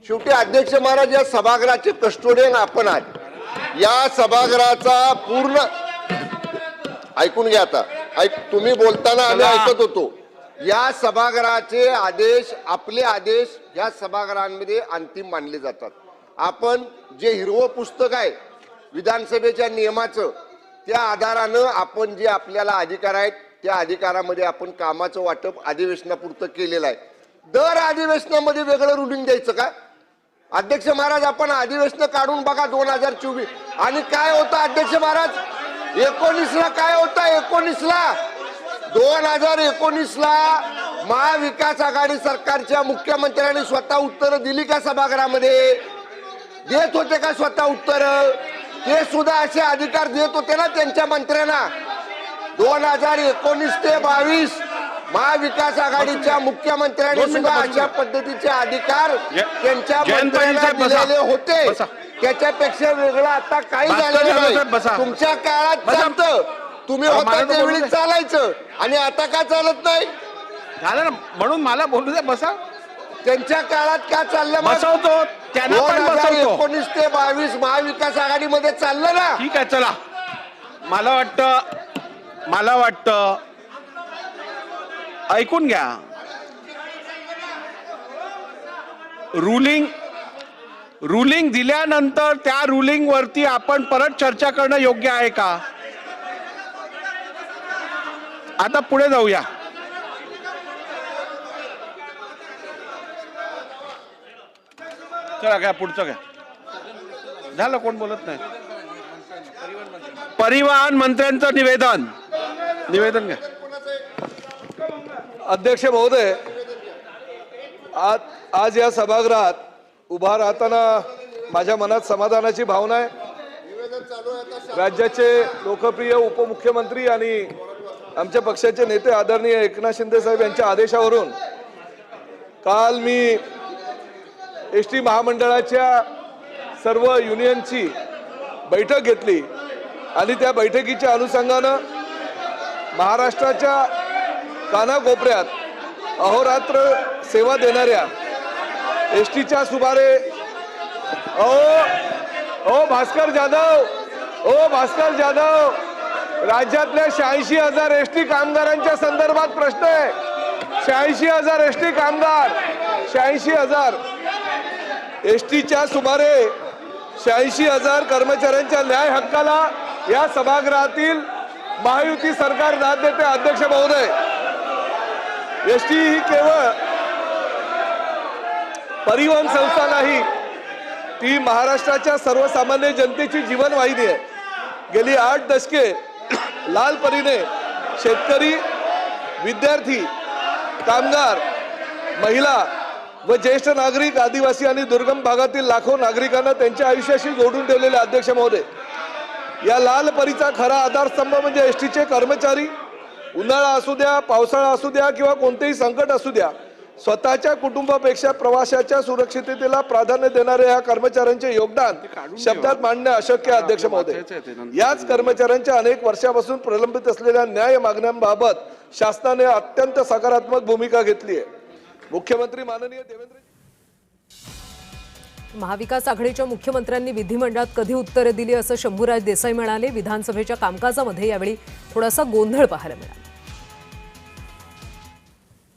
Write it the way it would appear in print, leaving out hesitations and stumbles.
शेवटी अध्यक्ष महाराज या सभागृहाचे कस्टोडियन आपण आहात। या सभागृहाचा पूर्ण ऐकून घ्या आता, तुम्ही बोलताना आम्ही ऐकत होतो। या सभागृहाचे आदेश, आपले आदेश या सभागृहांमध्ये अंतिम मानले जातात। आपण जे हिरवं पुस्तक आहे विधानसभेच्या नियमाचं, त्या आधारानं आपण जे आपल्याला अधिकार आहेत त्या अधिकारामध्ये आपण कामाचं वाटप अधिवेशनापुरतं केलेलं आहे। दर अधिवेशनामध्ये वेगळं रुलिंग द्यायचं का? अध्यक्ष महाराज आपण अधिवेशन काढून बघा 2024 आणि काय होतं अध्यक्ष महाराज 19 ला काय होतं 2019 ला महाविकास आघाडी सरकारच्या मुख्यमंत्र्यांनी स्वतः उत्तर दिली का? सभागृहामध्ये देत होते का स्वतः उत्तर? ते सुद्धा असे अधिकार देत होते ना त्यांच्या मंत्र्यांना। 2019 ते 22 महाविकास आघाडीच्या मुख्यमंत्र्यांनी सुद्धा अशा पद्धतीचे अधिकार त्यांच्या मंत्र्यांना दिलेले होते। त्याच्यापेक्षा वेगळं आता काही झालेलं नाही। तुमच्या काळात चालतं, तुम्ही होता त्यावेळी चालायचं आणि आता का चालत नाही? झालं ना, म्हणून मला बोलू दे, बसा। त्यांच्या काळात का चाललं? बसवतो त्यांना पण बसवतो। 2019 ते 22 महाविकास आघाडीमध्ये चाललं ना। ठीक आहे, चला। मला वाटतं ऐकून घ्या। रुलिंग दिल्यानंतर त्या रुलिंग वरती आपण परत चर्चा करणं योग्य आहे का? आता पुढे जाऊया। चला घ्या, पुढचं घ्या। झालं, कोण बोलत नाही? परिवहन मंत्र्यांचं निवेदन घ्या। अध्यक्ष महोदय, आज या सभागृहात उभा राहताना माझ्या मनात समाधानाची भावना आहे। राज्याचे लोकप्रिय उपमुख्यमंत्री आणि आमच्या पक्षाचे नेते आदरणीय एकनाथ शिंदे साहेब यांच्या आदेशावरून काल मी एसटी महामंडळाच्या सर्व युनियनची बैठक घेतली आणि त्या बैठकीच्या अनुषंगानं महाराष्ट्राच्या कानाकोपऱ्यात अहोरात्र सेवा देणाऱ्या एसटीच्या सुमारे भास्कर जाधव राज्यातल्या 86,000 एसटी कामगारांच्या संदर्भात प्रश्न आहे। 86,000 एसटी कामगार, 86,000 एसटीच्या सुमारे 86,000 कर्मचाऱ्यांच्या न्याय हक्काला या सभागृहातील महायुती सरकार दाद देते। अध्यक्ष महोदय, एसटी ही केवळ परिवहन संस्था नाही, ती महाराष्ट्राच्या सर्वसामान्य जनतेची जीवनवाहिनी आहे। गेली 8 दशके लाल परीने शेतकरी, विद्यार्थी, कामगार, महिला व ज्येष्ठ नागरिक, आदिवासी आणि दुर्गम भागातील लाखो नागरिकांना त्यांच्या आयुष्याशी जोडून ठेवलेले अध्यक्ष महोदय, या लाल परीचा खरा आधारस्तंभ म्हणजे एसटीचे कर्मचारी। उन्हाळा असू द्या, पावसाळा असू द्या किंवा कोणतेही संकट असू द्या, स्वतःच्या कुटुंबापेक्षा प्रवाशाच्या सुरक्षिततेला प्राधान्य देणारे या कर्मचाऱ्यांचे योगदान शब्दात मांडणे अशक्य आहे। अध्यक्ष महोदय, याच कर्मचाऱ्यांच्या अनेक वर्षापासून प्रलंबित असलेल्या न्याय मागण्यांबाबत शासनाने अत्यंत सकारात्मक भूमिका घेतली आहे। मुख्यमंत्री माननीय देवेंद्र महाविकास आघाडीच्या मुख्यमंत्र्यांनी विधिमंडळात कधी उत्तरे दिली असं शंभूराज देसाई म्हणाले। विधानसभेच्या कामकाजामध्ये यावेळी थोडासा गोंधळ पाहायला मिळाला।